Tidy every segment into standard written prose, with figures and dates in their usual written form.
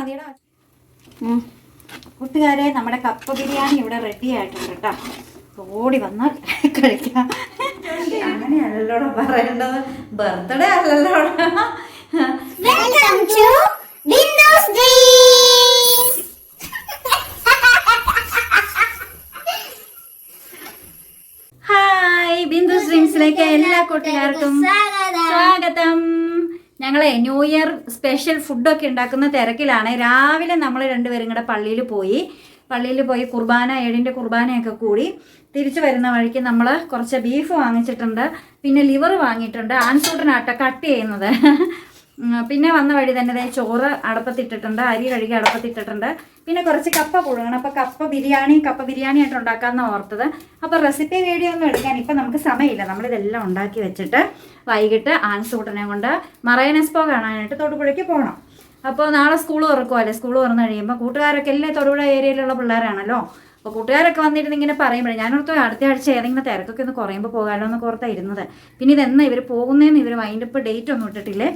മതിയടാ. കൂട്ടുകാരെ, നമ്മുടെ കപ്പ ബിരിയാണി ഇവിടെ റെഡി ആയിട്ടുണ്ട് കേട്ടോ. ഓടി വന്നാൽ കഴിക്കാം. അങ്ങനെയല്ലല്ലോടാ പറയേണ്ടത്, ബർത്ത്ഡേ അല്ലല്ലോടാ. ഹായ്, ബിന്ദുസ് ഡ്രീംസിലേക്ക് എല്ലാ കൂട്ടുകാർക്കും സ്വാഗതം. ഞങ്ങളെ ന്യൂ ഇയർ സ്പെഷ്യൽ ഫുഡൊക്കെ ഉണ്ടാക്കുന്ന തിരക്കിലാണ്. രാവിലെ നമ്മൾ രണ്ടുപേരും കൂടെ പള്ളിയിൽ പോയി കുർബാന, 7-ന്റെ കുർബാനയൊക്കെ കൂടി തിരിച്ചു വരുന്ന വഴിക്ക് നമ്മൾ കുറച്ച് ബീഫ് വാങ്ങിച്ചിട്ടുണ്ട്, പിന്നെ ലിവർ വാങ്ങിയിട്ടുണ്ട്. ആൻസൂട്ടനാട്ടോ കട്ട് ചെയ്യുന്നത്. പിന്നെ വന്ന വഴി തന്നെ ചോറ് അടപ്പത്തിട്ടിട്ടുണ്ട്, അരി കഴുകി അടപ്പത്തിട്ടിട്ടുണ്ട്. പിന്നെ കുറച്ച് കപ്പ പുഴുങ്ങണം. അപ്പോൾ കപ്പ ബിരിയാണി ആയിട്ട് ഉണ്ടാക്കാമെന്നാണ് ഓർത്തത്. അപ്പോൾ റെസിപ്പി വീഡിയോ ഒന്നും എടുക്കാൻ ഇപ്പം നമുക്ക് സമയമില്ല. നമ്മളിതെല്ലാം ഉണ്ടാക്കി വെച്ചിട്ട് വൈകിട്ട് ആൻസൂട്ടനെ കൊണ്ട് മറൈൻ എക്സ്പോ കാണാനായിട്ട് തൊടുപുഴയ്ക്ക് പോകണം. അപ്പോൾ നാളെ സ്കൂൾ തുറക്കുമല്ലേ. സ്കൂൾ തുറന്നു കഴിയുമ്പോൾ കൂട്ടുകാരൊക്കെ എല്ലാം തൊടുപുഴ ഏരിയയിലുള്ള പിള്ളേരാണല്ലോ. അപ്പോൾ കൂട്ടുകാരൊക്കെ വന്നിരുന്ന് ഇങ്ങനെ പറയുമ്പോഴേ ഞാനോർത്ത് അടുത്ത ആഴ്ച ഏതെങ്കിലും തിരക്കൊക്കെ ഒന്ന് കുറയുമ്പോൾ പോകാമല്ലോ എന്ന് ഓർത്താണ് ഇരുന്നത്. പിന്നെ ഇതെന്നാ ഇവർ പോകുന്നതെന്ന് ഇവർ വൈൻഡപ്പ് ഡേറ്റ് ഒന്നും ഇട്ടിട്ടില്ലേ.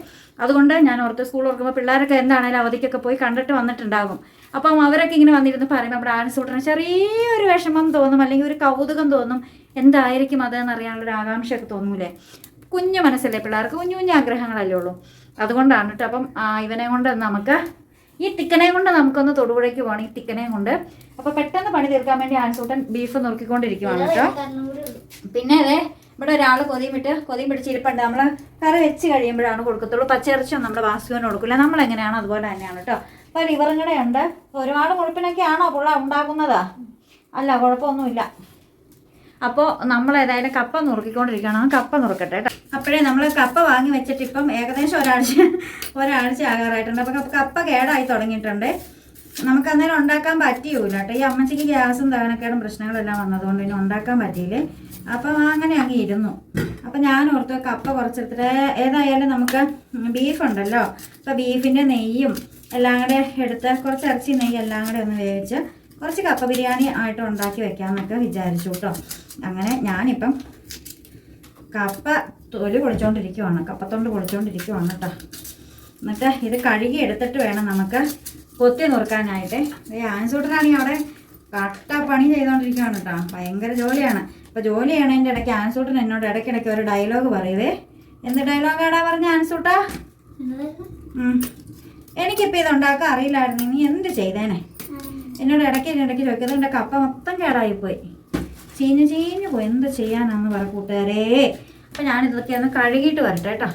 അതുകൊണ്ട് ഞാൻ ഓർത്ത് സ്കൂൾ തുറക്കുമ്പോൾ പിള്ളേരൊക്കെ എന്താണേലും അവധിക്കൊക്കെ പോയി കണ്ടിട്ട് വന്നിട്ടുണ്ടാകും. അപ്പം അവരൊക്കെ ഇങ്ങനെ വന്നിരുന്ന് പറയുമ്പോൾ നമ്മുടെ ആൻസൂട്ടന് ചെറിയൊരു വിഷമം തോന്നും, അല്ലെങ്കിൽ ഒരു കൗതുകം തോന്നും. എന്തായിരിക്കും അതെന്ന് അറിയാനുള്ളൊരു ആകാംക്ഷയൊക്കെ തോന്നൂലേ. കുഞ്ഞു മനസ്സല്ലേ പിള്ളേർക്ക്, കുഞ്ഞു കുഞ്ഞു ആഗ്രഹങ്ങളല്ലേ ഉള്ളൂ. അതുകൊണ്ടാണ് കേട്ടോ. അപ്പം ഇവനെ കൊണ്ട് നമുക്ക് ഈ ടിക്കനെയും കൊണ്ട് നമുക്കൊന്ന് തൊടുപുഴയ്ക്ക് പോകണം. ഈ ടിക്കനെയും കൊണ്ട് അപ്പോൾ പെട്ടെന്ന് പണി തീർക്കാൻ വേണ്ടി ആൻസൂട്ടൻ ബീഫ് നുറുക്കിക്കൊണ്ടിരിക്കുവാണ് കേട്ടോ. പിന്നെ അതെ ഇവിടെ ഒരാൾ കൊതിയും പിടിച്ചിരിപ്പുണ്ട്. നമ്മൾ കറി വെച്ച് കഴിയുമ്പോഴാണ് കൊടുക്കത്തുള്ളൂ. പച്ചയിറച്ചിയൊന്നും നമ്മുടെ വാസുവിന് കൊടുക്കില്ല. നമ്മളെങ്ങനെയാണോ അതുപോലെ തന്നെയാണ് കേട്ടോ. അപ്പോൾ ലിവറും കൂടെ ഉണ്ട്. ഒരുപാട് മുഴുപ്പിനൊക്കെ ആണോ പുള്ള ഉണ്ടാക്കുന്നതാ? അല്ല, കുഴപ്പമൊന്നുമില്ല. അപ്പോൾ നമ്മൾ ഏതായാലും കപ്പ നുറുക്കിക്കൊണ്ടിരിക്കണം. കപ്പ നുറുക്കട്ടെ കേട്ടോ. അപ്പോഴേ നമ്മൾ കപ്പ വാങ്ങി വെച്ചിട്ട് ഇപ്പം ഏകദേശം ഒരാഴ്ച ആകാറായിട്ടുണ്ട്. അപ്പോൾ കപ്പ കേടായി തുടങ്ങിയിട്ടുണ്ട്. നമുക്ക് അന്നേരം ഉണ്ടാക്കാൻ പറ്റിയൂല കേട്ടോ. ഈ അമ്മച്ചിക്ക് ഗ്യാസും ദഹനക്കേടും പ്രശ്നങ്ങളെല്ലാം വന്നതുകൊണ്ട് ഇനി ഉണ്ടാക്കാൻ പറ്റിയില്ലേ. അപ്പം അങ്ങനെ അങ്ങ് ഇരുന്നു. അപ്പം ഞാൻ ഓർത്തു കപ്പ കുറച്ചെടുത്തിട്ട് ഏതായാലും നമുക്ക് ബീഫ് ഉണ്ടല്ലോ. അപ്പോൾ ബീഫിൻ്റെ നെയ്യും എല്ലാം കൂടെ എടുത്ത് കുറച്ച് ഇറച്ചി നെയ്യ് എല്ലാം കൂടെ ഒന്ന് വേവിച്ച് കുറച്ച് കപ്പ ബിരിയാണി ആയിട്ട് ഉണ്ടാക്കി വെക്കാമെന്നൊക്കെ വിചാരിച്ചു കേട്ടോ. അങ്ങനെ ഞാനിപ്പം കപ്പ തൊലി പൊളിച്ചുകൊണ്ടിരിക്കുവാണ്, കപ്പത്തൊണ്ട് പൊളിച്ചുകൊണ്ടിരിക്കുവാണ് കേട്ടോ. എന്നിട്ട് ഇത് കഴുകി എടുത്തിട്ട് വേണം നമുക്ക് കൊത്തി നുറുക്കാനായിട്ട്. ഈ ആൻസൂട്ടനാണെങ്കിൽ അവിടെ കട്ട പണി ചെയ്തുകൊണ്ടിരിക്കുകയാണ് കേട്ടോ. ഭയങ്കര ജോലിയാണ്. അപ്പോൾ ജോലി ചെയ്യണതിൻ്റെ ഇടയ്ക്ക് ആൻസൂട്ടൻ എന്നോട് ഇടയ്ക്കിടയ്ക്ക് ഒരു ഡയലോഗ് പറയുവേ. എന്ത് ഡയലോഗാടാ പറഞ്ഞ ആൻസൂട്ടാ? എനിക്കിപ്പോൾ ഇതുണ്ടാക്കാൻ അറിയില്ലായിരുന്നു, നീ എന്ത് ചെയ്തേനെ? എന്നോട് ഇടയ്ക്ക് ചോദിക്കുന്നത് എൻ്റെ കപ്പ മൊത്തം കേടായിപ്പോയി, ചീഞ്ഞു പോയി, എന്ത് ചെയ്യാനാന്ന് പറ കൂട്ടുകാരേ. അപ്പം ഞാനിതൊക്കെ ഒന്ന് കഴുകിയിട്ട് വരട്ടെ കേട്ടോ.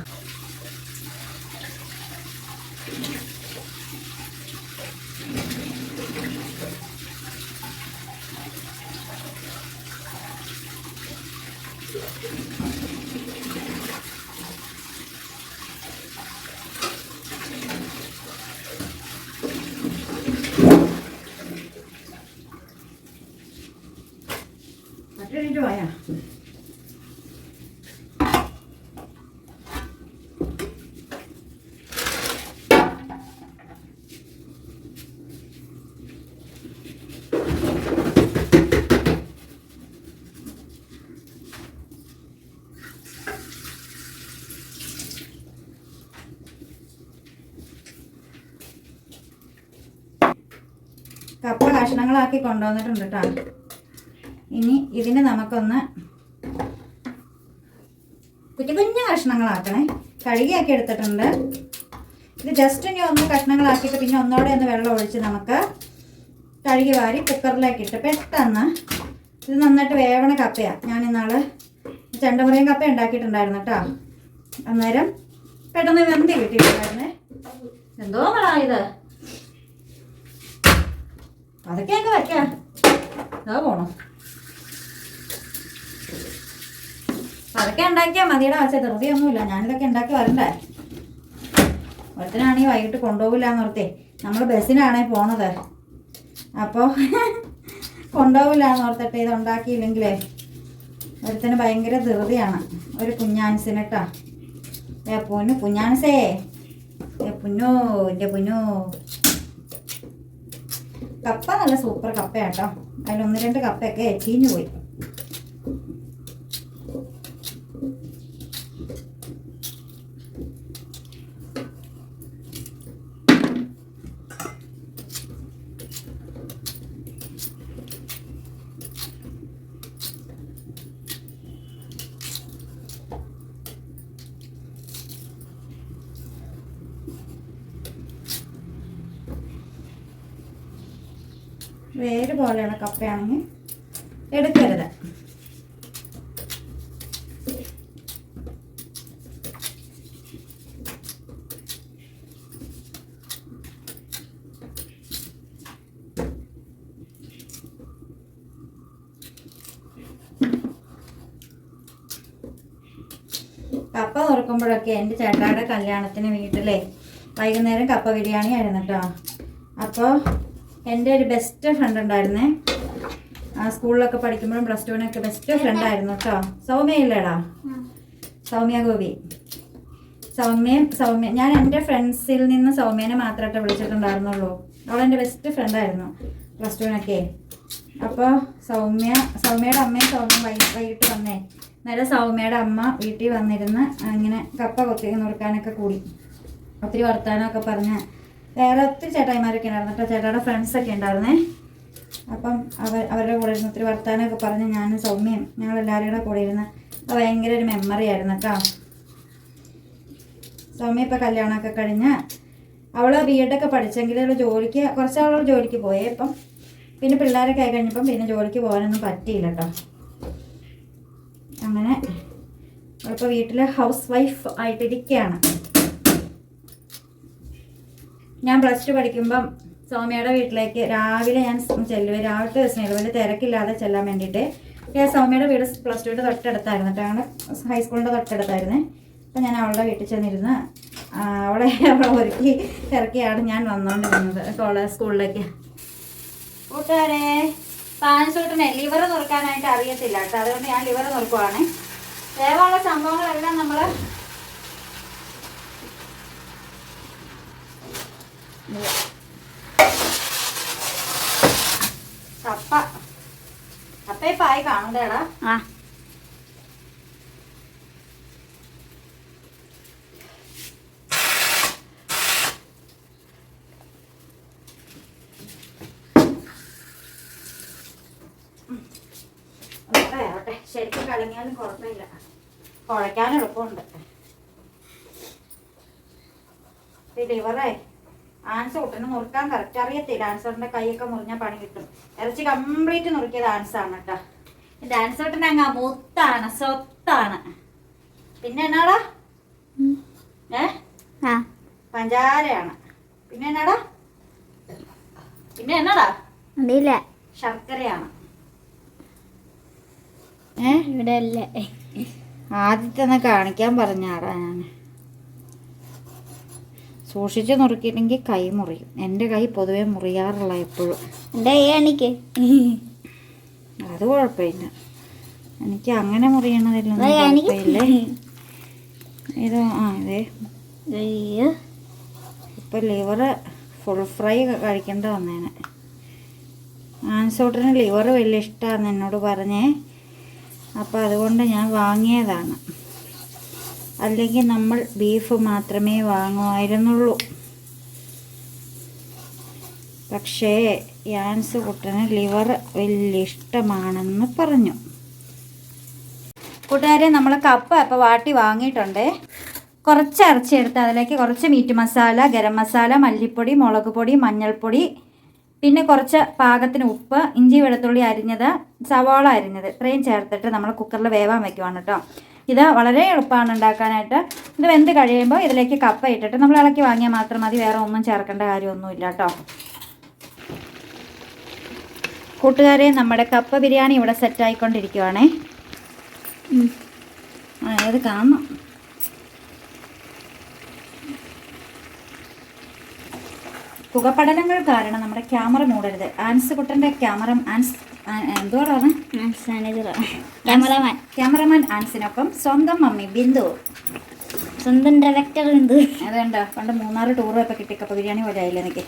പോയാ കപ്പ കഷ്ണങ്ങളാക്കി കൊണ്ടുവന്നിട്ടുണ്ട് കേട്ടോ. ഇനി ഇതിന് നമുക്കൊന്ന് കുഞ്ഞു കഷ്ണങ്ങളാക്കണേ. കഴുകിയാക്കി എടുത്തിട്ടുണ്ട്. ഇത് ജസ്റ്റ് ഇനി ഒന്ന് കഷ്ണങ്ങളാക്കിയിട്ട് പിന്നെ ഒന്നോടെ ഒന്ന് വെള്ളം ഒഴിച്ച് നമുക്ക് കഴുകി വാരി കുക്കറിലേക്കിട്ട് പെട്ടെന്ന് ഇത് നന്നായിട്ട് വേവണ കപ്പയാണ്. ഞാൻ ഇന്നാള് ചെണ്ടമുറിയും കപ്പ ഉണ്ടാക്കിയിട്ടുണ്ടായിരുന്നു കേട്ടോ. അന്നേരം പെട്ടെന്ന് വെന്തി കിട്ടിയിട്ടുണ്ടായിരുന്നേ. എന്തോ ഇത് അതൊക്കെയൊക്കെ വയ്ക്കാം. ഇതാ പോണോ, അതൊക്കെ ഉണ്ടാക്കിയാൽ മതിയുടെ ആഴ്ച ധൃതിയൊന്നുമില്ല. ഞാനിതൊക്കെ ഉണ്ടാക്കി വരണ്ടേ. ഒരുത്തനാണെങ്കിൽ വൈകിട്ട് കൊണ്ടുപോകില്ല എന്നോർത്തേ. നമ്മൾ ബസ്സിനാണേ പോണത്. അപ്പോൾ കൊണ്ടുപോകില്ല എന്നോർത്തിട്ട് ഇത് ഉണ്ടാക്കിയില്ലെങ്കിലേ ഒരുത്തന് ഭയങ്കര ധൃതിയാണ്. ഒരു കുഞ്ഞാൻസിനെട്ടാ. കുഞ്ഞാൻസേ പുന്നോ, എൻ്റെ പുന്നോ. കപ്പ നല്ല സൂപ്പർ കപ്പയാട്ടോ. അതിൽ 1-2 കപ്പയൊക്കെ ചീഞ്ഞു പോയി. വേര് പോലെയുള്ള കപ്പയാണെങ്കിൽ എടുക്കരുത്. കപ്പ തുറക്കുമ്പോഴൊക്കെ എൻ്റെ ചേട്ടായുടെ കല്യാണത്തിന് വീട്ടിലെ വൈകുന്നേരം കപ്പ ബിരിയാണി ആയിരുന്നു കേട്ടോ. അപ്പോൾ എൻ്റെ ഒരു ബെസ്റ്റ് ഫ്രണ്ട് ഉണ്ടായിരുന്നേ, സ്കൂളിലൊക്കെ പഠിക്കുമ്പോഴും പ്ലസ് ടുവിനൊക്കെ ബെസ്റ്റ് ഫ്രണ്ട് ആയിരുന്നു കേട്ടോ. സൗമ്യ ഇല്ലേടാ, സൗമ്യ ഗോപി. സൗമ്യ ഞാൻ എൻ്റെ ഫ്രണ്ട്സിൽ നിന്ന് സൗമ്യനെ മാത്രമായിട്ട് വിളിച്ചിട്ടുണ്ടായിരുന്നുള്ളൂ. അവളെൻ്റെ ബെസ്റ്റ് ഫ്രണ്ടായിരുന്നു പ്ലസ് ടുവിനൊക്കെ. അപ്പോൾ സൗമ്യയുടെ അമ്മയും സൗമ്യ വൈകിട്ട് വന്നേ. നേരെ സൗമ്യയുടെ അമ്മ വീട്ടിൽ വന്നിരുന്ന് അങ്ങനെ കപ്പ കൊത്തി നുറുക്കാനൊക്കെ കൂടി. ഒത്തിരി വർത്താനമൊക്കെ പറഞ്ഞ് വേറെ ഒത്തിരി ചേട്ടായിമാരൊക്കെ ഉണ്ടായിരുന്നു കേട്ടോ. ചേട്ടായുടെ ഫ്രണ്ട്സൊക്കെ ഉണ്ടായിരുന്നേ. അപ്പം അവരുടെ കൂടെ ഇരുന്ന് ഒത്തിരി വർത്താനമൊക്കെ പറഞ്ഞ് ഞാനും സൗമ്യയും ഞങ്ങളെല്ലാവരും കൂടെ കൂടെ ഇരുന്ന് ഭയങ്കര ഒരു മെമ്മറി ആയിരുന്നു കേട്ടോ. സൗമ്യ ഇപ്പം കല്യാണമൊക്കെ കഴിഞ്ഞ് അവൾ ബി.എഡൊക്കെ പഠിച്ചെങ്കിൽ അവൾ കുറച്ച് അവൾ ജോലിക്ക് പോയേ. ഇപ്പം പിന്നെ പിള്ളേരൊക്കെ ആയി കഴിഞ്ഞപ്പം പിന്നെ ജോലിക്ക് പോകാനൊന്നും പറ്റിയില്ല കേട്ടോ. അങ്ങനെ അവളിപ്പോൾ വീട്ടിൽ ഹൗസ് വൈഫ് ആയിട്ടിരിക്കുകയാണ്. ഞാൻ പ്ലസ് ടു പഠിക്കുമ്പം സൗമ്യയുടെ വീട്ടിലേക്ക് രാവിലെ ഞാൻ ചെല്ലുവേ. രാവിലത്തെ ദിവസം വലിയ തിരക്കില്ലാതെ ചെല്ലാൻ വേണ്ടിയിട്ട്. സൗമ്യയുടെ വീട് പ്ലസ് ടുവിൻ്റെ തൊട്ടടുത്തായിരുന്നു കേട്ടോ. ഞങ്ങളുടെ ഹൈസ്കൂളിൻ്റെ തൊട്ടടുത്തായിരുന്നേ. അപ്പം ഞാൻ അവളുടെ വീട്ടിൽ ചെന്നിരുന്ന് അവളെ ഒരുക്കി ഇറക്കിയാണ് ഞാൻ വന്നുകൊണ്ടിരുന്നത് സ്കൂളിലേക്ക്. കൂട്ടുകാരെ, പാൻസൂട്ടിനെ ലിവർ നുറുക്കാനായിട്ട് അറിയത്തില്ല കേട്ടോ. അതുകൊണ്ട് ഞാൻ ലിവർ നുറുക്കുവാണ്. വേറെയുള്ള സംഭവങ്ങളെല്ലാം നമ്മൾ കപ്പയപ്പായി കാണണ്ടേടാ. ശരിക്കും കളങ്ങിയാലും കുഴപ്പമില്ല, കുഴയ്ക്കാൻ എളുപ്പമുണ്ട്. ലിവറേ ആൻസൂട്ടിന് നുറുക്കാൻ കറക്റ്റ് അറിയത്തില്ല. ആൻസറിന്റെ കൈയൊക്കെ മുറിഞ്ഞാൽ പണി കിട്ടും. ഇറച്ചി കംപ്ലീറ്റ് നുറുക്കിയത് ആൻസാണ് കേട്ടോ. എൻ്റെ ആൻസൂട്ടിന് അങ്ങ് മുത്താണ്, സ്വത്താണ്. പിന്നെ എന്നാടാ പഞ്ചാരയാണ്. പിന്നെ എന്നാടാ ശർക്കരയാണ്. ഇവിടെ അല്ലേ ആദ്യത്തെ ഒന്ന് കാണിക്കാൻ പറഞ്ഞാടാ. ഞാൻ സൂക്ഷിച്ച് നുറുക്കിയില്ലെങ്കിൽ കൈ മുറിയും. എൻ്റെ കൈ പൊതുവെ മുറിയാറില്ല എപ്പോഴും. എൻ്റെ കൈ കാണിക്ക്. അത് കുഴപ്പമില്ല, എനിക്ക് അങ്ങനെ മുറിയണതില്ലൊന്നും കുഴപ്പമില്ലേ. ഇത് ഇതേ ഇപ്പം ലിവർ ഫുൾ ഫ്രൈ കഴിക്കേണ്ട വന്നേനെ. ആൻസൂട്ടിന് ലിവർ വലിയ ഇഷ്ടമാണെന്ന് എന്നോട് പറഞ്ഞേ. അപ്പോൾ അതുകൊണ്ട് ഞാൻ വാങ്ങിയതാണ്. അല്ലെങ്കിൽ നമ്മൾ ബീഫ് മാത്രമേ വാങ്ങുമായിരുന്നുള്ളൂ. പക്ഷേ ആൻസൂട്ടിന് ലിവർ വലിയ ഇഷ്ടമാണെന്ന് പറഞ്ഞു. കൂട്ടുകാരെ, നമ്മൾ കപ്പ ഇപ്പോൾ വാട്ടി വാങ്ങിയിട്ടുണ്ട്. കുറച്ച് ഇറച്ചി എടുത്ത് അതിലേക്ക് കുറച്ച് മീറ്റ് മസാല, ഗരം മസാല, മല്ലിപ്പൊടി, മുളക് പൊടി, മഞ്ഞൾപ്പൊടി, പിന്നെ കുറച്ച് പാകത്തിന് ഉപ്പ്, ഇഞ്ചി വെളുത്തുള്ളി അരിഞ്ഞത്, സവാള അരിഞ്ഞത്, ഇത്രയും ചേർത്തിട്ട് നമ്മൾ കുക്കറിൽ വേവാൻ വെക്കുവാണ് കേട്ടോ. ഇത് വളരെ എളുപ്പമാണ് ഉണ്ടാക്കാനായിട്ട്. ഇത് വെന്ത് കഴിയുമ്പോൾ ഇതിലേക്ക് കപ്പ ഇട്ടിട്ട് നമ്മൾ ഇളക്കി വാങ്ങിയാൽ മാത്രം മതി. വേറെ ഒന്നും ചേർക്കേണ്ട കാര്യമൊന്നുമില്ല കേട്ടോ. കൂട്ടുകാരെ, നമ്മുടെ കപ്പ ബിരിയാണി ഇവിടെ സെറ്റായിക്കൊണ്ടിരിക്കുവാണേ. ഏത് കാണണം. പുകപഠനങ്ങൾ കാരണം നമ്മുടെ ക്യാമറ മൂടരുത്. ആൻസുകുട്ടൻ്റെ ക്യാമറമാൻ ആൻസിനൊപ്പം സ്വന്തം മമ്മി ബിന്ദു, സ്വന്തം ഡയറക്ടർ ബിന്ദു. അതുകൊണ്ടോ പണ്ട് 3 ടൂറൊക്കെ കിട്ടി കപ്പ ബിരിയാണി പോലെ ആയില്ല എനിക്ക്.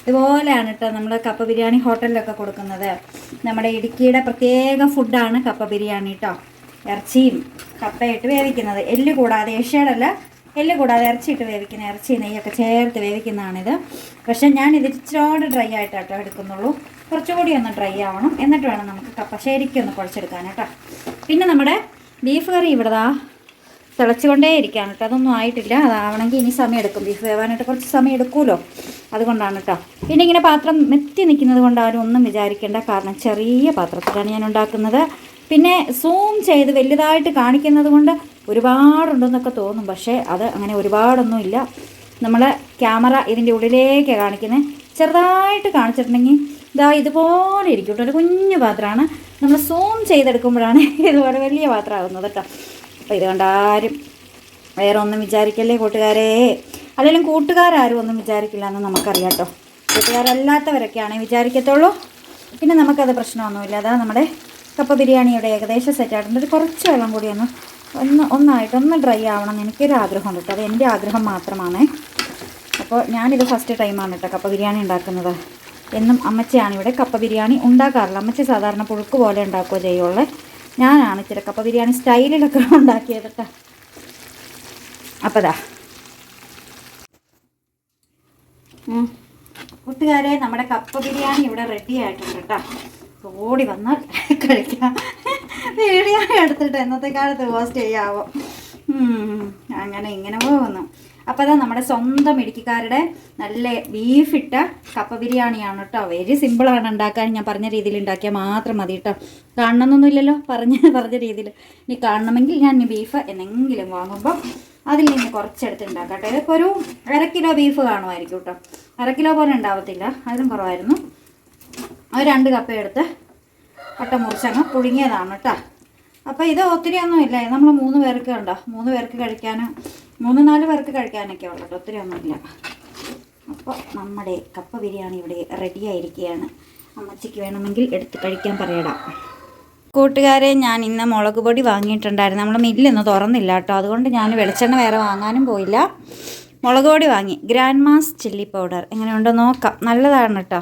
ഇതുപോലെയാണ് കേട്ടോ നമ്മൾ കപ്പ ബിരിയാണി ഹോട്ടലിലൊക്കെ കൊടുക്കുന്നത്. നമ്മുടെ ഇടുക്കിയുടെ പ്രത്യേക ഫുഡാണ് കപ്പ ബിരിയാണി കേട്ടോ. ഇറച്ചിയും കപ്പയിട്ട് വേവിക്കുന്നത്, എല്ല് കൂടാതെ, ഏഷ്യയുടെയല്ല, എല്ല് കൂടാതെ ഇറച്ചിയിട്ട് വേവിക്കുന്ന, ഇറച്ചി നെയ്യൊക്കെ ചേർത്ത് വേവിക്കുന്നതാണിത്. പക്ഷേ ഞാൻ ഇത് ഇച്ചിരി ഡ്രൈ ആയിട്ടാട്ടോ എടുക്കുന്നുള്ളൂ. കുറച്ചുകൂടി ഒന്ന് ഡ്രൈ ആവണം, എന്നിട്ട് വേണം നമുക്ക് കപ്പ ശരിക്കും ഒന്ന് കുഴച്ചെടുക്കാൻ കേട്ടോ. പിന്നെ നമ്മുടെ ബീഫ് കറി ഇവിടെ തിളച്ചുകൊണ്ടേ ഇരിക്കുകയാണ് കേട്ടോ. അതൊന്നും ആയിട്ടില്ല. അതാവണമെങ്കിൽ ഇനി സമയം എടുക്കും. ബീഫ് വേവാനായിട്ട് കുറച്ച് സമയം എടുക്കുമല്ലോ, അതുകൊണ്ടാണ് കേട്ടോ. പിന്നെ ഇങ്ങനെ പാത്രം മെത്തി നിൽക്കുന്നത് കൊണ്ട് ആരും ഒന്നും വിചാരിക്കേണ്ട. കാരണം ചെറിയ പാത്രത്തിലാണ് ഞാൻ ഉണ്ടാക്കുന്നത്. പിന്നെ സൂം ചെയ്ത് വലുതായിട്ട് കാണിക്കുന്നത് കൊണ്ട് ഒരുപാടുണ്ടെന്നൊക്കെ തോന്നും. പക്ഷേ അത് അങ്ങനെ ഒരുപാടൊന്നും ഇല്ല. നമ്മൾ ക്യാമറ ഇതിൻ്റെ ഉള്ളിലേക്കാണ് കാണിക്കുന്നത്. ചെറുതായിട്ട് കാണിച്ചിട്ടുണ്ടെങ്കിൽ ഇതാ ഇതുപോലെ ഇരിക്കും കേട്ടോ. ഒരു കുഞ്ഞു പാത്രമാണ്. നമ്മൾ സൂം ചെയ്തെടുക്കുമ്പോഴാണ് ഇതുപോലെ വലിയ പാത്രമാകുന്നത് കേട്ടോ. അപ്പോൾ ഇത് കണ്ടാരും വേറെ ഒന്നും വിചാരിക്കല്ലേ കൂട്ടുകാരെ. അല്ലെങ്കിൽ കൂട്ടുകാരും ഒന്നും വിചാരിക്കില്ല എന്ന് നമുക്കറിയാം കേട്ടോ. കൂട്ടുകാരല്ലാത്തവരൊക്കെയാണ് വിചാരിക്കത്തുള്ളൂ. പിന്നെ നമുക്കത് പ്രശ്നമൊന്നുമില്ല. അതാ നമ്മുടെ കപ്പ ബിരിയാണിയുടെ ഏകദേശം സെറ്റായിട്ടുണ്ട്. ഒരു കുറച്ച് വെള്ളം കൂടി ഒന്നായിട്ടൊന്ന് ഡ്രൈ ആവണം എന്ന് എനിക്കൊരാഗ്രഹമുണ്ട് കേട്ടോ. അത് എൻ്റെ ആഗ്രഹം മാത്രമാണ്. അപ്പോൾ ഞാനിത് ഫസ്റ്റ് ടൈമാണ് കേട്ടോ കപ്പ ബിരിയാണി ഉണ്ടാക്കുന്നത്. എന്നും അമ്മച്ചിയാണ് ഇവിടെ കപ്പ ബിരിയാണി ഉണ്ടാക്കാറില്ല. അമ്മച്ചി സാധാരണ പുഴുക്ക് പോലെ ഉണ്ടാക്കുകയോ ചെയ്യുള്ളൂ. ഞാനാണ് ഇച്ചിരി കപ്പ ബിരിയാണി സ്റ്റൈലിലൊക്കെ ഉണ്ടാക്കിയത് കേട്ടോ. അപ്പോൾ ദാ കൂട്ടുകാരെ, നമ്മുടെ കപ്പ ബിരിയാണി ഇവിടെ റെഡി ആയിട്ടുണ്ട് കേട്ടോ. ഓടി വന്നാൽ കഴിക്കാം. വീഡിയോ എടുത്തിട്ട് എന്നത്തെ കാലത്ത് പോസ്റ്റ് ചെയ്യാവോ? അങ്ങനെ ഇങ്ങനെ പോകുന്നു. അപ്പോൾ അതാ നമ്മുടെ സ്വന്തം ഇടുക്കിക്കാരുടെ നല്ല ബീഫിട്ട കപ്പ ബിരിയാണിയാണ് കേട്ടോ. വെരി സിമ്പിളാണ് ഉണ്ടാക്കാൻ. ഞാൻ പറഞ്ഞ രീതിയിൽ ഉണ്ടാക്കിയാൽ മാത്രം മതി കേട്ടോ. കാണണമെന്നൊന്നുമില്ലല്ലോ, പറഞ്ഞ രീതിയിൽ. ഇനി കാണണമെങ്കിൽ ഞാൻ ബീഫ് എന്നെങ്കിലും വാങ്ങുമ്പോൾ അതിൽ നിന്ന് കുറച്ചെടുത്ത് ഉണ്ടാക്കട്ടെ. ഇതിപ്പോൾ ഒരു 1/2 കിലോ ബീഫ് കാണുമായിരിക്കും കേട്ടോ. 1/2 കിലോ പോലെ ഉണ്ടാവത്തില്ല, അതിലും കുറവായിരുന്നു. അത് 2 കപ്പ എടുത്ത് കട്ട മുറിച്ചങ്ങ് പുഴുങ്ങിയതാണ് കേട്ടോ. അപ്പോൾ ഇത് ഒത്തിരി ഒന്നും ഇല്ല. നമ്മൾ 3 പേർക്ക് ഉണ്ടോ, 3 പേർക്ക് കഴിക്കാനും 3-4 പേർക്ക് കഴിക്കാനൊക്കെ ഉള്ളൂ കേട്ടോ. ഒത്തിരി ഒന്നുമില്ല. അപ്പോൾ നമ്മുടെ കപ്പ ബിരിയാണി ഇവിടെ റെഡി ആയിരിക്കുകയാണ്. അമ്മച്ചിക്ക് വേണമെങ്കിൽ എടുത്ത് കഴിക്കാൻ പറയടാം. കൂട്ടുകാരെ, ഞാൻ ഇന്ന് മുളക് പൊടി വാങ്ങിയിട്ടുണ്ടായിരുന്നു. നമ്മൾ മില്ലൊന്നും തുറന്നില്ല കേട്ടോ. അതുകൊണ്ട് ഞാൻ വെളിച്ചെണ്ണ വേറെ വാങ്ങാനും പോയില്ല. മുളക് പൊടി വാങ്ങി. ഗ്രാൻഡ് മാസ് ചില്ലി പൗഡർ എങ്ങനെയുണ്ടോ നോക്കാം. നല്ലതാണ് കേട്ടോ.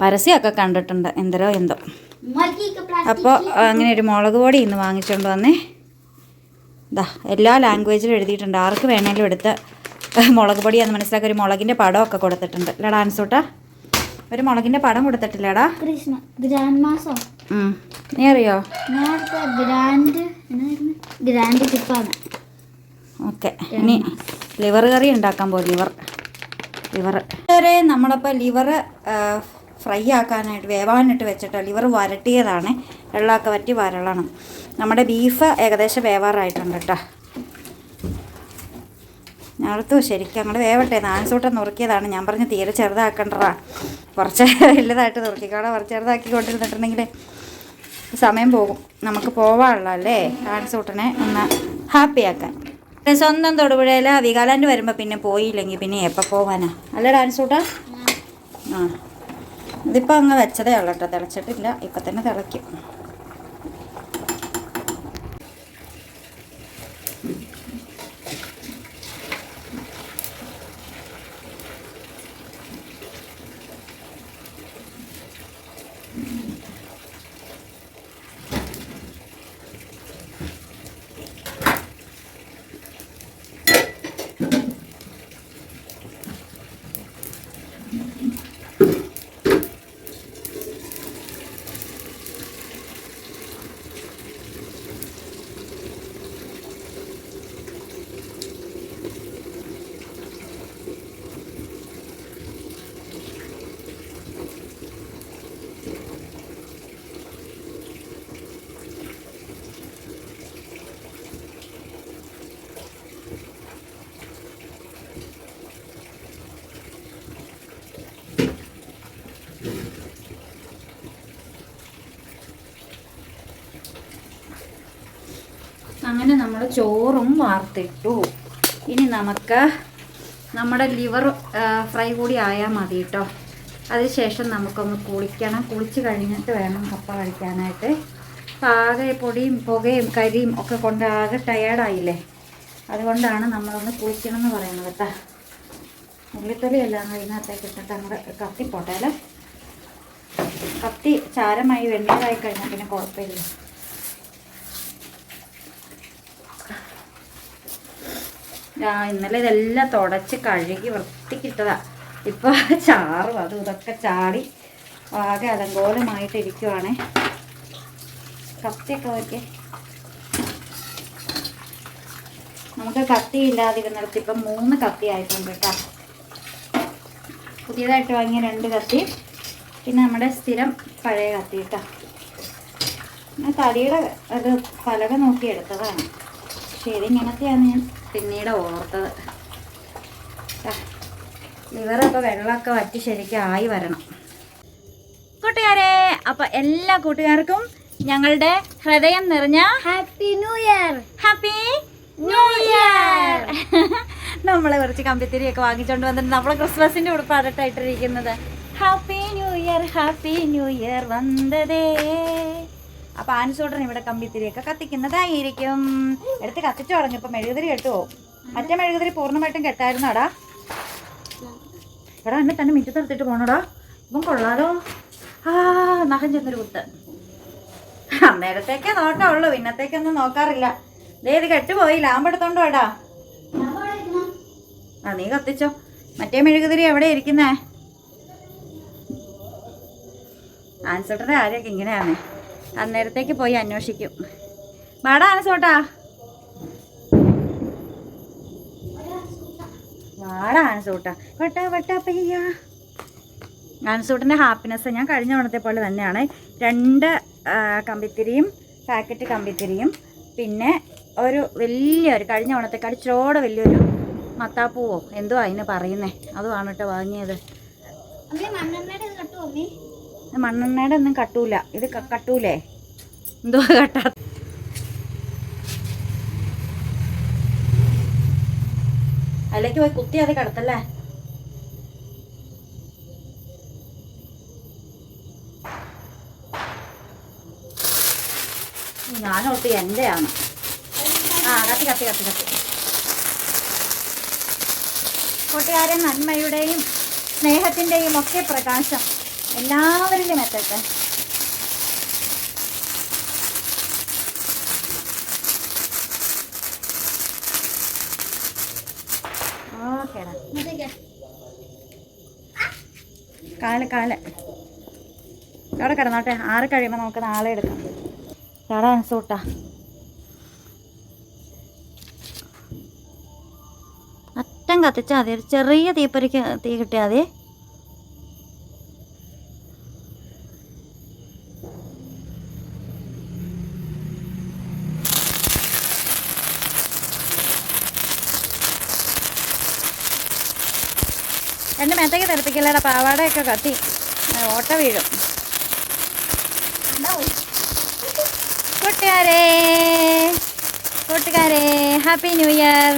പരസ്യമൊക്കെ കണ്ടിട്ടുണ്ട് എന്തോ. അപ്പോൾ അങ്ങനെ ഒരു മുളക് പൊടി ഇന്ന് വാങ്ങിച്ചുകൊണ്ട് വന്നേ. ഇതാ എല്ലാ ലാംഗ്വേജിലും എഴുതിയിട്ടുണ്ട്. ആർക്ക് വേണേലും എടുത്ത് മുളക് പൊടിയാന്ന് മനസ്സിലാക്കി ഒരു മുളകിൻ്റെ പടമൊക്കെ കൊടുത്തിട്ടുണ്ട്. അല്ല ഡാൻസൂട്ടാ, ഒരു മുളകിൻ്റെ പടം കൊടുത്തിട്ടില്ലടാ. കൃഷ്ണ ഗ്രാൻഡ് മാസോ? നീ അറിയോ? ഗ്രാൻഡ് ടിപ്പാണ്. ഓക്കെ, ഇനി ലിവർ കറി ഉണ്ടാക്കാൻ പോകും. ലിവർ നമ്മളപ്പോൾ ലിവർ ഫ്രൈ ആക്കാനായിട്ട് വേവാനിട്ട് വെച്ചിട്ട് ലിവർ വരട്ടിയതാണ്. വെള്ളമൊക്കെ വറ്റി വരളണം. നമ്മുടെ ബീഫ് ഏകദേശം വേവാറായിട്ടുണ്ട് കേട്ടോ. ഞങ്ങൾക്ക് ശരിക്കും അങ്ങോട്ട് വേവട്ടെ. 4 സൂട്ടം നുറുക്കിയതാണ്. ഞാൻ പറഞ്ഞ് തീരെ ചെറുതാക്കണ്ടറാ, കുറച്ച് വലുതായിട്ട് നുറുക്കിക്കാടെ. കുറച്ച് ചെറുതാക്കി കൊണ്ടിരുന്നിട്ടുണ്ടെങ്കിൽ സമയം പോകും. നമുക്ക് പോവാനുള്ളതല്ലേ 4 സൂട്ടനെ ഒന്ന് ഹാപ്പിയാക്കാൻ. സ്വന്തം തൊടുപുഴയിൽ വികാലാൻഡ് വരുമ്പോൾ പിന്നെ പോയില്ലെങ്കിൽ പിന്നെ എപ്പോൾ പോവാനാ അല്ലേ ഡാൻസൂട്ടാ? ആ, ഇതിപ്പോൾ അങ്ങ് വെച്ചതേ ഉള്ളൂ കേട്ടോ. തിളച്ചിട്ടില്ല, ഇപ്പം തന്നെ തിളയ്ക്കും. അങ്ങനെ നമ്മൾ ചോറും വാർത്തിട്ടു. ഇനി നമുക്ക് നമ്മുടെ ലിവർ ഫ്രൈ കൂടി ആയാൽ മതി കേട്ടോ. അതിനുശേഷം നമുക്കൊന്ന് കുളിക്കണം. കുളിച്ച് കഴിഞ്ഞിട്ട് വേണം കപ്പ കഴിക്കാനായിട്ട്. ആകെ പൊടിയും പുകയും കരിയും ഒക്കെ കൊണ്ട് ആകെ ടയേർഡായില്ലേ. അതുകൊണ്ടാണ് നമ്മളൊന്ന് കുളിക്കണം എന്ന് പറയുന്നത് കേട്ടോ. ഉള്ളിത്തൊലിയെല്ലാം അതിനകത്തേക്ക് ഇട്ടിട്ട് അങ്ങോട്ട് കത്തിപ്പോട്ടെ അല്ലേ. കത്തി ചാരമായി വെണ്ണീറായി കഴിഞ്ഞാൽ പിന്നെ കുഴപ്പമില്ല. ഇന്നലെ ഇതെല്ലാം തുടച്ച് കഴുകി വൃത്തിക്കിട്ടതാ. ഇപ്പോൾ ചാറും അതും ഇതൊക്കെ ചാടി ആകെ അലങ്കോലമായിട്ടിരിക്കുവാണേ. കത്തിയൊക്കെ വയ്ക്കേ. നമുക്ക് കത്തി ഇല്ലാതിരുന്നിടത്ത് ഇപ്പം 3 കത്തി ആയിട്ടുണ്ട് കേട്ടോ. പുതിയതായിട്ട് വാങ്ങിയ 2 കത്തി, പിന്നെ നമ്മുടെ സ്ഥിരം പഴയ കത്തി കേട്ടോ. തടിയുടെ അത് പലക നോക്കി എടുത്തതാണ്, പക്ഷേ ഇതിങ്ങനത്തെയാണ് ഞാൻ പിന്നീട് ഓർത്തത്. ലിവറൊക്കെ വെള്ളമൊക്കെ വറ്റി ശരിക്കും ആയി വരണം. കൂട്ടുകാരെ, അപ്പോൾ എല്ലാ കൂട്ടുകാർക്കും ഞങ്ങളുടെ ഹൃദയം നിറഞ്ഞ happy new year. Happy new year. നമ്മളെ കുറച്ച് കമ്പിത്തിരിയൊക്കെ വാങ്ങിച്ചോണ്ട് വന്നിട്ട് നമ്മളെ ക്രിസ്മസിന്റെ ഉടുപ്പാടട്ടായിട്ടിരിക്കുന്നത്. Happy new year, happy new year വന്നതേ. അപ്പോൾ ആൻസോട്ടൻ ഇവിടെ കമ്പിത്തിരിയൊക്കെ കത്തിക്കുന്നതായിരിക്കും. എടുത്ത് കത്തിച്ചു തുടങ്ങിയപ്പോൾ മെഴുകുതിരി കെട്ടുപോകും. മറ്റേ മെഴുകുതിരി പൂർണ്ണമായിട്ടും കെട്ടായിരുന്നാടാ. എടാ എന്നെ തന്നെ മിറ്റത്ത് എടുത്തിട്ട് പോണോടാ. ഇപ്പം കൊള്ളാലോ. നഖം ചെന്നൊരു കുത്ത്. അന്നേരത്തേക്കേ നോക്കാവുള്ളൂ, പിന്നത്തേക്കൊന്നും നോക്കാറില്ല. ദേ ഇത് കെട്ടുപോയി. ലാമ്പെടുത്തോണ്ട് വേടാ. നീ കത്തിച്ചോ. മറ്റേ മെഴുകുതിരി എവിടെ ഇരിക്കുന്നേ? ആൻസോട്ടൻ്റെ ആരെയൊക്കെ ഇങ്ങനെയാണ്, അന്നേരത്തേക്ക് പോയി അന്വേഷിക്കും. വാടാ ആൻസോട്ടാ, വാടാ ആൻസോട്ടാ. വട്ടാ പയ്യ. ആൻസൂട്ടിൻ്റെ ഹാപ്പിനെസ് ഞാൻ കഴിഞ്ഞ ഓണത്തെ പോലെ തന്നെയാണ്. 2 കമ്പിത്തിരിയും പാക്കറ്റ് കമ്പിത്തിരിയും പിന്നെ ഒരു വലിയൊരു കഴിഞ്ഞ ഓണത്തെക്കാട് ചോടെ വലിയൊരു മത്താപ്പൂവോ എന്തോ അതിന് പറയുന്നേ, അതുമാണ് കേട്ടോ വാങ്ങിയത്. മണ്ണെണ്ണയുടെ ഒന്നും കട്ടൂല. ഇത് കട്ടൂലേ? എന്തോ കട്ടാ. അതിലേക്ക് പോയി കുത്തി അത് കിടത്തല്ലേ. ഞാനോട്ട് എൻ്റെയാണ്. കത്തി കത്തി കത്തി കത്തി. കൂട്ടുകാരൻ നന്മയുടെയും സ്നേഹത്തിൻ്റെയും ഒക്കെ പ്രകാശം എല്ലാവരിലും എത്തട്ടെ. ഓക്കേടാ. കാല് അവിടെ കിടന്നോട്ടെ. 6 കഴിയുമ്പോൾ നമുക്ക് നാളെ എടുക്കാം. ചേടാ സൂട്ടാ. അറ്റം കത്തിച്ചാൽ മതി. ഒരു ചെറിയ തീപ്പൊരിക്ക് തീ കിട്ടിയാൽ മതി. എൻ്റെ മേത്തേക്ക് തെറിപ്പിക്കല്ലേടാ, പാവാടയൊക്കെ കത്തി ഓട്ട വീഴും. കൂട്ടുകാരെ happy new year,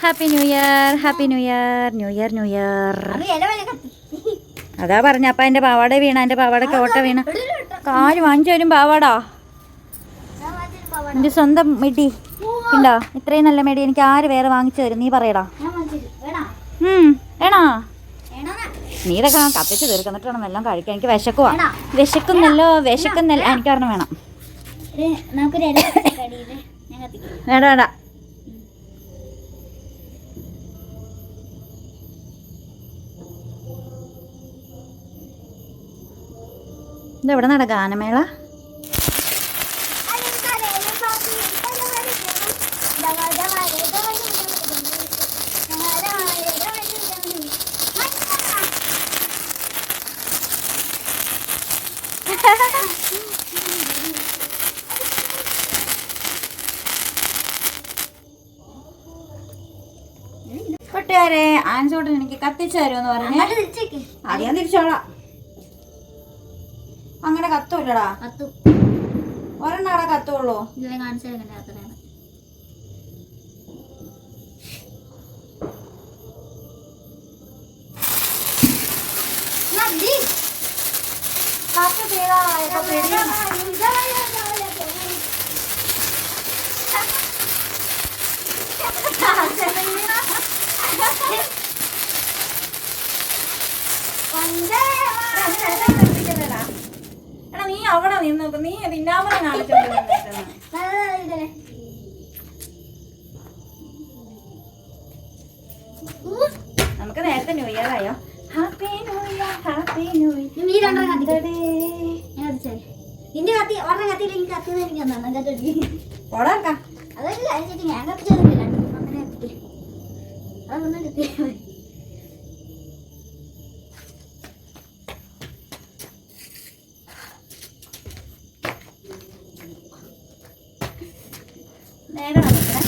happy new year, happy new year, new year new year. അതാ പറഞ്ഞ. അപ്പം എൻ്റെ പാവാട വീണ, എൻ്റെ പാവാടയ്ക്ക് ഓട്ട വീണ. കാല് വാങ്ങിച്ചു തരും പാവാടാ. എൻ്റെ സ്വന്തം മെടി ഉണ്ടോ? ഇത്രയും നല്ല മെടി എനിക്ക് ആര് വേറെ വാങ്ങിച്ചു തരും? നീ പറയടാ. വേണോ? നീ ഇതൊക്കെ കത്തിച്ച് തീർക്കുന്നിട്ട് വേണം എല്ലാം കഴിക്കാൻ. എനിക്ക് വിശക്കുന്നല്ലോ. എനിക്ക് ഒരെണ്ണം വേണം. വേണ്ട. ഇതെവിടെ നട ഗാനമേള? കൂട്ടുകാരെ, ആൻസോട്ടൻ എനിക്ക് കത്തിച്ചു തരുമെന്ന് പറഞ്ഞേ. ആദ്യം തിരിച്ചോളാം. അങ്ങനെ കത്തൂല്ലടാ. ഒരെണ്ണാടാ കത്തുള്ളൂ. എടാ നീ അവിടെ നിന്ന് നോക്കും. നീ പിന്നാമ്പറം കാണിച്ചോണ്ട് നമുക്ക് നേരത്തെ ന്യൂ ഇയർ ആയോ? Happy new year, happy new year. നിന്റെ കത്തി ഒരെണ്ണം കത്തിയില്ല. എനിക്ക് കത്തി പോടാക്കാം. അതല്ല ഞാൻ കത്തിച്ചതില്ല. അതൊന്നും കിട്ടിയാൽ മതി. നേരെ നടക്കണേ.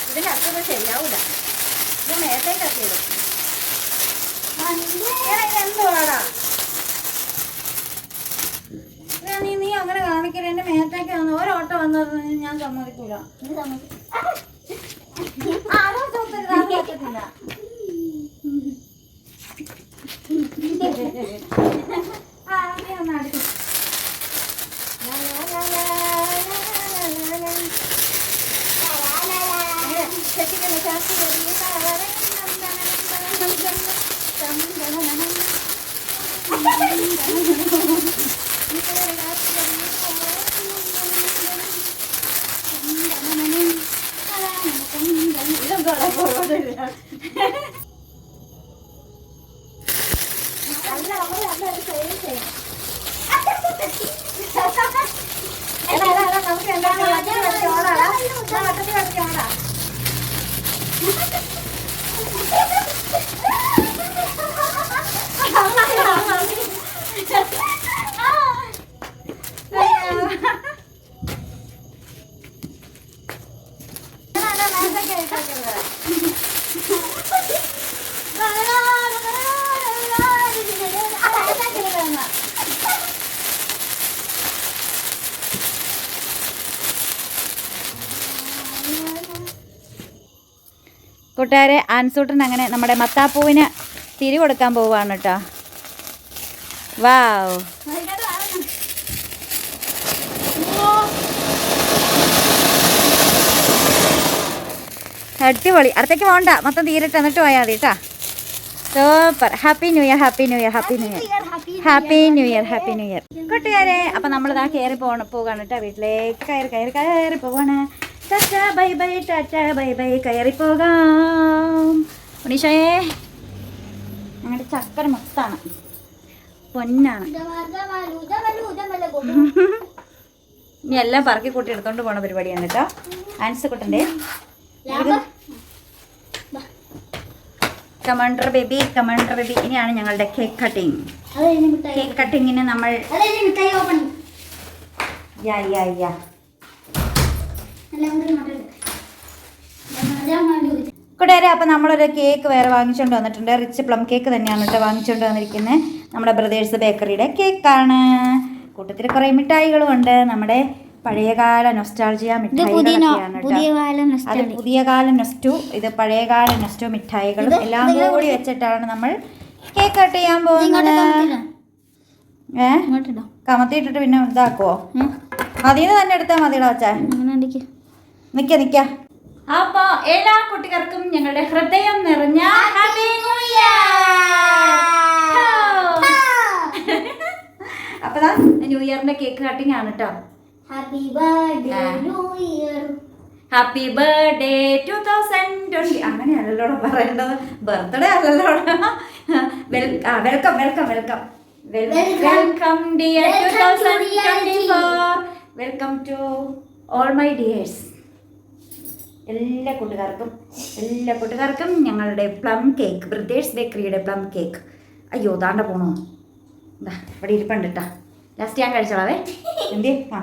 ഇതിന്റെ അടുത്തൊന്നും ശരിയാവൂല. ഇത് നേരത്തേക്ക് എത്തിയത് എന്തുവാടാ നീ അങ്ങനെ കാണിക്കല. എന്റെ മേത്തേക്ക് വന്ന് ഒരോട്ടം വന്നത് ഞാൻ സമ്മതിക്കൂല. പറ്റത്തില്ല. നീ ഒന്ന് അടിക്കും. നമുക്ക് എന്താണ് ഓടാ. കൂട്ടുകാരെ, ആൻസൂട്ടൻ അങ്ങനെ നമ്മുടെ മത്താപ്പൂവിന് തിരി കൊടുക്കാൻ പോവുകയാണ് കേട്ടോ. വാവ്, അടിപൊളി. അടുത്തേക്ക് പോകണ്ട, മൊത്തം തീരട്ടെ എന്നിട്ട് പോയാൽ മതി കേട്ടോ. Super. Happy new year, happy new year, happy new year, happy new year, happy new year. കൂട്ടുകാരെ, അപ്പം നമ്മളിതാ കയറി പോകാണ് കേട്ടോ. വീട്ടിലേക്ക് കയറി പോവാണ്. Tata bye bye, Tata bye bye, കയറി പോകാം. ഉണ്ണീഷയെ, ഞങ്ങളുടെ ചക്കര മൊത്താണ്, പൊന്നാണ്. ഇനി എല്ലാം പറക്കി കൂട്ടി എടുത്തോണ്ട് പോണ പരിപാടിയാണ് കേട്ടോ. ആൻസുക്കുട്ടൻ്റെ കമണ്ടർ ബേബി, കമണ്ടർ ബേബി. ഇനിയാണ് ഞങ്ങളുടെ കേക്ക് കട്ടിങ്. കേക്ക് കട്ടിങ്ങിന് നമ്മൾ കൂട്ടുകാരെ, അപ്പം നമ്മളൊരു കേക്ക് വേറെ വാങ്ങിച്ചുകൊണ്ട് വന്നിട്ടുണ്ട്. റിച്ച് പ്ലം കേക്ക് തന്നെയാണ് കേട്ടോ വാങ്ങിച്ചുകൊണ്ട് വന്നിരിക്കുന്നത്. നമ്മുടെ ബ്രദേഴ്സ് ബേക്കറിയുടെ കേക്കാണ്. കൂട്ടത്തിൽ കുറേ മിഠായികളും ഉണ്ട്. നമ്മുടെ പഴയകാല നൊസ്റ്റാൾജിയ മിഠായികളൊക്കെയാണ് കേട്ടോ. അത് പുതിയകാല നൊസ്റ്റു, ഇത് പഴയകാല നൊസ്റ്റു മിഠായികളും എല്ലാം കൂടി വെച്ചിട്ടാണ് നമ്മൾ കേക്ക് കട്ട് ചെയ്യാൻ പോകുന്നത്. കമത്തിയിട്ടിട്ട് പിന്നെ ഇതാക്കുവോ? അതിന് തന്നെ എടുത്താൽ മതിയുടെ വച്ചാ. നിക്ക അപ്പൊ എല്ലാ കുട്ടികൾക്കും ഞങ്ങളുടെ ഹൃദയം നിറഞ്ഞ ഹാപ്പി ന്യൂ ഇയർ. അപ്പൊ ന്യൂ ഇയറിന്റെ കേക്ക് കട്ടിങ് ആണ് കേട്ടോ. Happy birthday new year, happy birthday 2020. അങ്ങനെയല്ലോ പറയേണ്ടത്, ബർത്ത്ഡേ അല്ലല്ലോ. Welcome welcome welcome welcome dear 2024. Welcome to all my dears. എല്ലാ കൂട്ടുകാർക്കും ഞങ്ങളുടെ പ്ലം കേക്ക്, ബ്രദേഴ്സ് ബേക്കറിയുടെ പ്ലം കേക്ക്. അയ്യോ, താണ്ട പോണോ? എന്താ ഇവിടെ ഇരിപ്പുണ്ട് കേട്ടാ. ലാസ്റ്റ് ഞാൻ കഴിച്ചോളാവേ. എന്തേ? ആ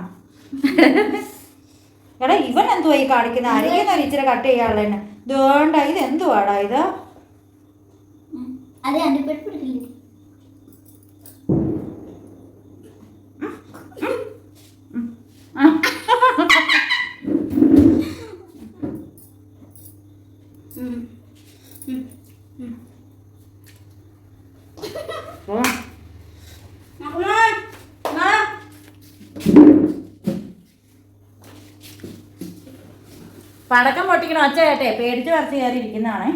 എടാ, ഇവൻ എന്തുവാ ഈ കാണിക്കുന്ന? ആരെങ്കിലും ഇച്ചിരി കട്ട് ചെയ്യാനുള്ളതന്നെ. ഇതുകൊണ്ട ഇത് എന്തുവാടാ ഇത്? പടക്കം പൊട്ടിക്കണം ഒച്ച കേട്ടെ, പേടിച്ച് വരച്ച് കയറി ഇരിക്കുന്നതാണേ.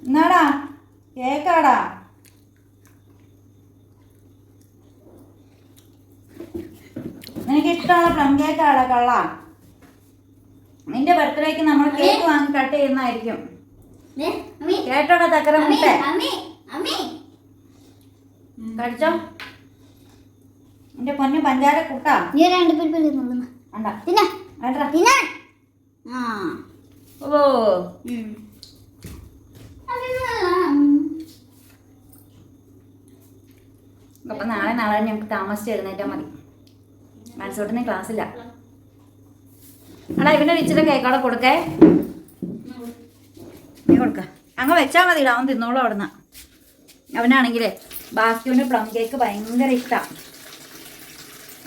എന്നാടാ കേക്കാടാ. നിനക്ക് ഇഷ്ടമുള്ള പ്ലം കേക്കാടാ കള്ള. നിന്റെ ബർത്ത്ഡേക്ക് നമ്മൾ കേക്ക് വാങ്ങി കട്ട് ചെയ്യുന്നതായിരിക്കും. കേട്ടോടാ തക്കര മുട്ട അമ്മി അമ്മി കഴിച്ചോ എന്റെ പൊന്നു പഞ്ചാര കൂട്ടാ നീ രണ്ട് പേര് തിന്നു വേണ്ട തിന്നാ വേണ്ട തിന്നാ ആ ഓ അപ്പൊ നാളെ ഞങ്ങൾക്ക് താമസിച്ച് എഴുന്നേറ്റാ മതി മനസ്സോട്ടിന് ക്ലാസ്സില്ല എടാ ഇവന്റെ ഇച്ചിരി കേക്കോടെ കൊടുക്കേ നീ കൊടുക്ക അങ്ങ് വെച്ചാൽ മതിടാ അവൻ തിന്നോളൂ അവിടുന്ന് അവനാണെങ്കിലേ ബാസ്ക്യൂവിന് പ്ലം കേക്ക് ഭയങ്കര ഇഷ്ടമാണ്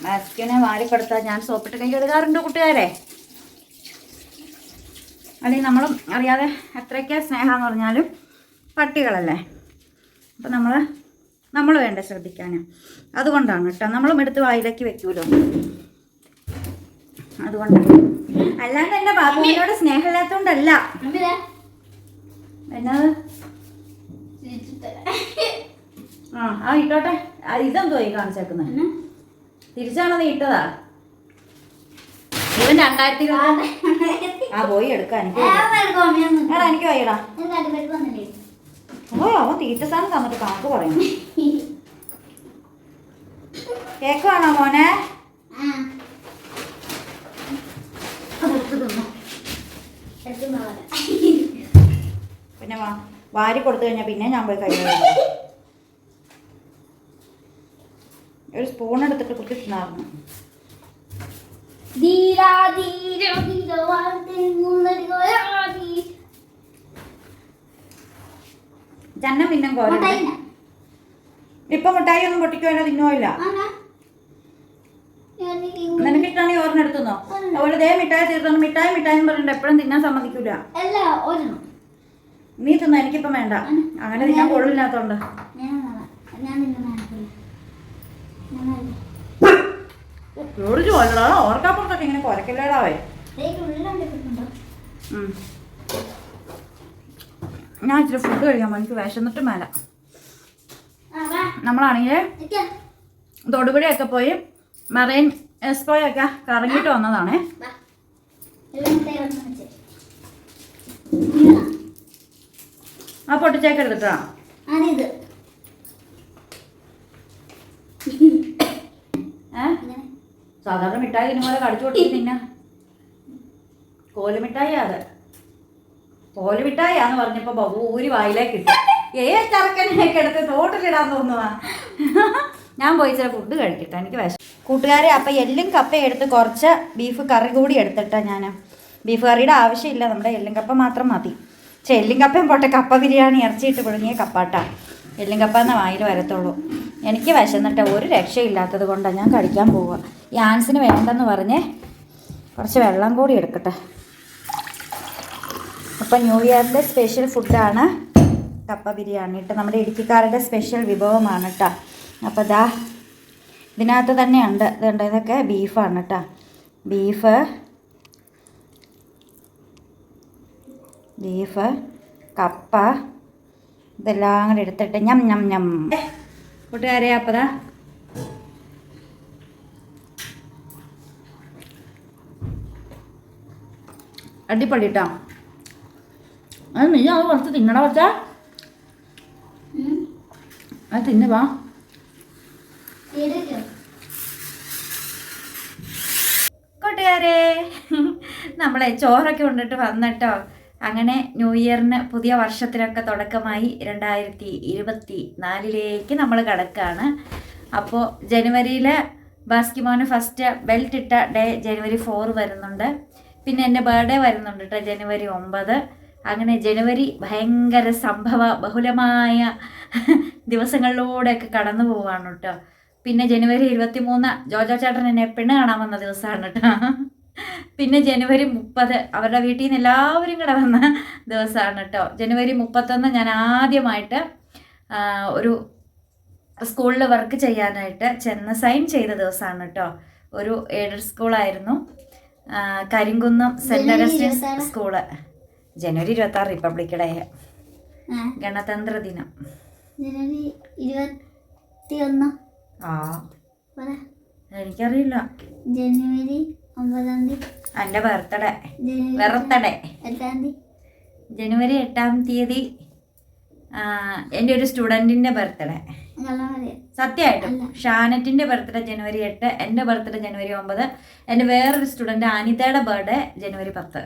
ബാസ്ക്യൂവിനെ വാരിപ്പെടുത്താൻ ഞാൻ സോപ്പിട്ട് കൈ കഴുകാറുണ്ട് കൂട്ടുകാരെ അല്ലെങ്കിൽ നമ്മളും അറിയാതെ എത്രയൊക്കെ സ്നേഹമെന്ന് പറഞ്ഞാലും പട്ടികളല്ലേ അപ്പം നമ്മൾ വേണ്ട ശ്രദ്ധിക്കാൻ അതുകൊണ്ടാണ് കേട്ടോ നമ്മളും എടുത്ത് വായിലേക്ക് വെക്കൂലോ അതുകൊണ്ടാണ് അല്ലാണ്ട് എൻ്റെ ബാബുവിനോട് സ്നേഹമില്ലാത്തതുകൊണ്ടല്ല എന്നത് ആ ഇട്ടോട്ടെ ഇതെന്തോ ഈ കാണിച്ചേക്കുന്നത് തിരിച്ചാണോ നീ ഇട്ടതാ ഇവൻ 2020 ആ പോയി എടുക്കാം എനിക്ക് വയ്യടാ ഓ അവൻ തീറ്റ സാധനം തന്നിട്ട് കണക്ക് പറയുന്നു കേക്ക് വേണോ മോനെ പിന്നെ വാരി കൊടുത്തു കഴിഞ്ഞാൽ പിന്നെ ഞാൻ പോയി കഴിയും ഒരു സ്പൂൺ എടുത്തിട്ട് കുത്തി തിന്നായിരുന്നു ചന്ന പിന്നെ ഇപ്പൊ മിഠായി ഒന്നും പൊട്ടിക്കുമല്ലോ തിന്നുമില്ല നിനക്കിട്ടാണെങ്കിൽ ഓർമ്മ എടുത്തുന്നോ അവള് ദേ മിഠായി തീർന്നു മിഠായി എന്ന് പറഞ്ഞിട്ട് എപ്പോഴും തിന്നാൻ സമ്മതിക്കൂല നീ തിന്നോ എനിക്കിപ്പം വേണ്ട അങ്ങനെ തിന്നാൻ കൊള്ളില്ലാത്തോണ്ട് ഓർക്കാപ്പുറത്തൊക്കെ ഇങ്ങനെ കുരക്കല്ലേടാവേ ഞാൻ ഇച്ചിരി ഫുഡ് കഴിക്കാൻ എനിക്ക് വിശന്നിട്ട് മേല നമ്മളാണെങ്കിൽ തൊടുപുഴയൊക്കെ പോയി മറൈൻ എക്സ്പോയൊക്കെ കറങ്ങിയിട്ട് വന്നതാണേ ആ പൊട്ടിച്ചേക്ക് എടുത്തിട്ടാ സാധാരണ മിഠായി ഇതുപോലെ കടിച്ചു കൊടുത്ത് തിന്ന കോലുമിഠായി അത് കോലുമിഠായിന്ന് പറഞ്ഞപ്പോ ബബു ഊരി വായിലേക്ക് ഇട്ടു ചറക്കനെയൊക്കെ എടുത്ത് തോട്ടിലിടാൻ തോന്നുവാ ഞാൻ പോയി ചില ഫുഡ് കഴിക്കട്ടെ എനിക്ക് വിശ കൂട്ടുകാരെ അപ്പം എല്ലും കപ്പയും എടുത്ത് കുറച്ച് ബീഫ് കറി കൂടി എടുത്തിട്ടാ ഞാൻ ബീഫ് കറിയുടെ ആവശ്യമില്ല നമ്മുടെ എല്ലും കപ്പ മാത്രം മതി എല്ലും കപ്പയും പോട്ടെ കപ്പ ബിരിയാണി ഇറച്ചിയിട്ട് പുഴുങ്ങിയ കപ്പാട്ടാ എല്ലും കപ്പ എന്ന വായിൽ വരത്തുള്ളൂ എനിക്ക് വിശന്നിട്ട് ഒരു രക്ഷയില്ലാത്തത് കൊണ്ടാണ് ഞാൻ കഴിക്കാൻ പോവുക ഈ ആൻസിന് വേണ്ടെന്ന് പറഞ്ഞ് കുറച്ച് വെള്ളം കൂടി എടുക്കട്ടെ അപ്പം ന്യൂ ഇയറിൻ്റെ സ്പെഷ്യൽ ഫുഡാണ് കപ്പ ബിരിയാണി കേട്ടോ നമ്മുടെ ഇടുക്കിക്കാരുടെ സ്പെഷ്യൽ വിഭവമാണ് കേട്ടോ അപ്പോൾ ദാ ഇതിനകത്ത് തന്നെ ഉണ്ട് ഇതുണ്ട് ഇതൊക്കെ ബീഫാണ് കേട്ടോ ബീഫ് കപ്പ ഇതെല്ലാം കൂടെ എടുത്തിട്ട് ഞം ഞം ഞം കൂട്ടുകാരെ അപ്പോൾ ദാ അടിപൊളി കേട്ടോ അത് നീ അത് കുറച്ച് തിന്നണ വെച്ചാ അത് തിന്നുവാ കൂട്ടുകാരെ നമ്മളെ ചോറൊക്കെ കൊണ്ടിട്ട് വന്നിട്ടോ അങ്ങനെ ന്യൂ ഇയറിന് പുതിയ വർഷത്തിനൊക്കെ തുടക്കമായി 2024 നമ്മൾ കിടക്കുകയാണ് അപ്പോൾ ജനുവരിയിൽ ബാസ്കിമോന് ഫസ്റ്റ് ബെൽറ്റ് ഇട്ട ഡേ ജനുവരി 4 വരുന്നുണ്ട് പിന്നെ എൻ്റെ ബർത്ത്ഡേ വരുന്നുണ്ട് കേട്ടോ ജനുവരി 9 അങ്ങനെ ജനുവരി ഭയങ്കര സംഭവ ബഹുലമായ ദിവസങ്ങളിലൂടെയൊക്കെ കടന്നു പോവാണ് കേട്ടോ പിന്നെ ജനുവരി 23 ജോജോ ചേട്ടൻ എന്നെ പെണ്ണ് കാണാൻ വന്ന ദിവസമാണ് കേട്ടോ പിന്നെ ജനുവരി 30 അവരുടെ വീട്ടിൽ നിന്ന് എല്ലാവരും കൂടെ വന്ന ദിവസമാണ് കേട്ടോ ജനുവരി 31 ഞാൻ ആദ്യമായിട്ട് ഒരു സ്കൂളിൽ വർക്ക് ചെയ്യാനായിട്ട് ചെന്ന് സൈൻ ചെയ്ത ദിവസമാണ് കേട്ടോ ഒരു എയ്ഡഡ് സ്കൂളായിരുന്നു കരിങ്കുന്നം സെൻറ് അഗസ്റ്റിൻസ് സ്കൂള് ജനുവരി 26 റിപ്പബ്ലിക് ഡേ ഗണതന്ത്ര ദിനം ജനുവരി 21 ആ എനിക്കറിയില്ല ജനുവരി 9 എൻ്റെ ബർത്ത്ഡേ ജനുവരി 8 എൻ്റെ ഒരു സ്റ്റുഡൻറ്റിൻ്റെ ബർത്ത്ഡേ. കള്ളം പറയാം. സത്യമായിട്ടും ഷാനറ്റിൻ്റെ ബർത്ത്ഡേ ജനുവരി 8, എൻ്റെ ബർത്ത്ഡേ ജനുവരി 9, എൻ്റെ വേറൊരു സ്റ്റുഡൻറ്റ് അനിതയുടെ ബർത്ത്ഡേ ജനുവരി 10.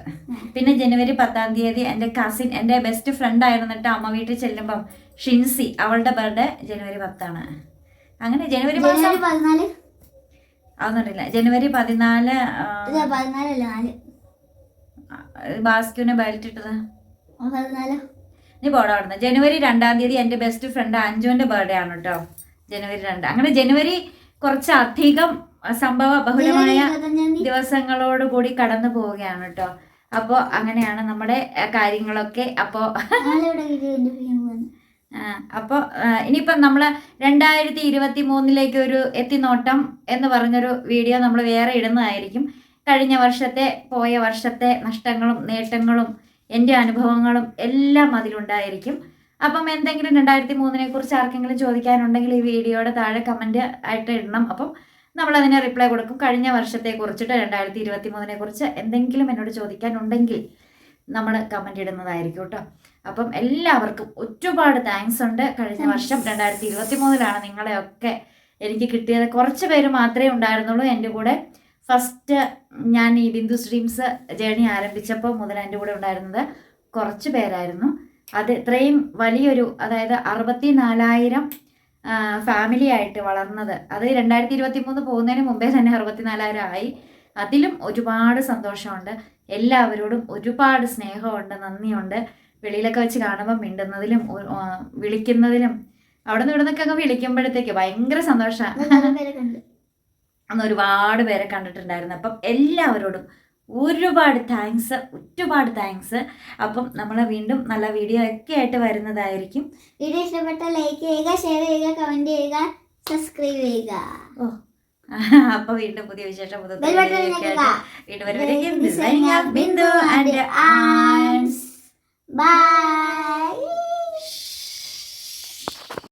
പിന്നെ ജനുവരി 10-ാം തീയതി എൻ്റെ കസിൻ, എൻ്റെ ബെസ്റ്റ് ഫ്രണ്ട് ആയിരുന്നിട്ട് അമ്മ വീട്ടിൽ ചെല്ലുമ്പം ഷിൻസി, അവളുടെ ബർത്ത്ഡേ ജനുവരി 10 അങ്ങനെ ജനുവരി മാസം 14 അതൊന്നുമില്ല. ജനുവരി 14 14 ബാസ്ക്യൂനെ ബെൽറ്റ് ഇട്ടത് 14 നീ പോടാ അവിടുന്ന്. ജനുവരി 2-ാം തീയതി എൻ്റെ ബെസ്റ്റ് ഫ്രണ്ട് അഞ്ജുവിൻ്റെ ബർത്ത്ഡേ ആണ് കേട്ടോ, ജനുവരി 2. അങ്ങനെ ജനുവരി കുറച്ചധികം സംഭവ ബഹുലമായ ദിവസങ്ങളോട് കൂടി കടന്നു പോവുകയാണ് കേട്ടോ. അപ്പോൾ അങ്ങനെയാണ് നമ്മുടെ കാര്യങ്ങളൊക്കെ. അപ്പോൾ ഇനിയിപ്പം നമ്മൾ 2023 ഒരു എത്തിനോട്ടം എന്ന് പറഞ്ഞൊരു വീഡിയോ നമ്മൾ വേറെ ഇടുന്നതായിരിക്കും. കഴിഞ്ഞ വർഷത്തെ, പോയ വർഷത്തെ നഷ്ടങ്ങളും നേട്ടങ്ങളും എൻ്റെ അനുഭവങ്ങളും എല്ലാം അതിലുണ്ടായിരിക്കും. അപ്പം എന്തെങ്കിലും 2003 കുറിച്ച് ആർക്കെങ്കിലും ചോദിക്കാനുണ്ടെങ്കിൽ ഈ വീഡിയോയുടെ താഴെ കമൻറ്റ് ആയിട്ട് ഇടണം. അപ്പം നമ്മളതിനെ റിപ്ലൈ കൊടുക്കും. കഴിഞ്ഞ വർഷത്തെ കുറിച്ചിട്ട് 2023 കുറിച്ച് എന്തെങ്കിലും എന്നോട് ചോദിക്കാനുണ്ടെങ്കിൽ നമ്മൾ കമൻറ്റ് ഇടുന്നതായിരിക്കും കേട്ടോ. അപ്പം എല്ലാവർക്കും ഒരുപാട് താങ്ക്സ് ഉണ്ട്. കഴിഞ്ഞ വർഷം 2023 നിങ്ങളെയൊക്കെ എനിക്ക് കിട്ടിയത്. കുറച്ച് പേര് മാത്രമേ ഉണ്ടായിരുന്നുള്ളൂ എൻ്റെ കൂടെ. ഫസ്റ്റ് ഞാൻ ഈ ബിന്ദുസ് ഡ്രീംസ് ജേണി ആരംഭിച്ചപ്പോൾ മുതൽ എൻ്റെ കൂടെ ഉണ്ടായിരുന്നത് കുറച്ച് പേരായിരുന്നു. അത് ഇത്രയും വലിയൊരു, അതായത് 64,000 ഫാമിലി ആയിട്ട് വളർന്നത്. അത് 2023 പോകുന്നതിന് മുമ്പേ തന്നെ 64,000 ആയി. അതിലും ഒരുപാട് സന്തോഷമുണ്ട്. എല്ലാവരോടും ഒരുപാട് സ്നേഹമുണ്ട്, നന്ദിയുണ്ട്. വെളിയിലൊക്കെ വെച്ച് കാണുമ്പോൾ മിണ്ടുന്നതിലും വിളിക്കുന്നതിലും അവിടെ നിന്ന് ഇവിടെ നിന്നൊക്കെ അങ്ങ് വിളിക്കുമ്പോഴത്തേക്ക് ഭയങ്കര സന്തോഷമാണ്. അന്ന് ഒരുപാട് പേരെ കണ്ടിട്ടുണ്ടായിരുന്നു. അപ്പം എല്ലാവരോടും ഒരുപാട് താങ്ക്സ്. അപ്പം നമ്മൾ വീണ്ടും നല്ല വീഡിയോ ഒക്കെ ആയിട്ട് വരുന്നതായിരിക്കും. വീഡിയോ ഇഷ്ടപ്പെട്ട ലൈക്ക് ചെയ്യുക, ഷെയർ ചെയ്യുക, കമന്റ് ചെയ്യുക, സബ്സ്ക്രൈബ് ചെയ്യുക. അപ്പൊ വീണ്ടും പുതിയ വിശേഷം വീണ്ടും വരുമ്പോഴേക്കും ബിന്ദു ആൻഡ് ബൈ.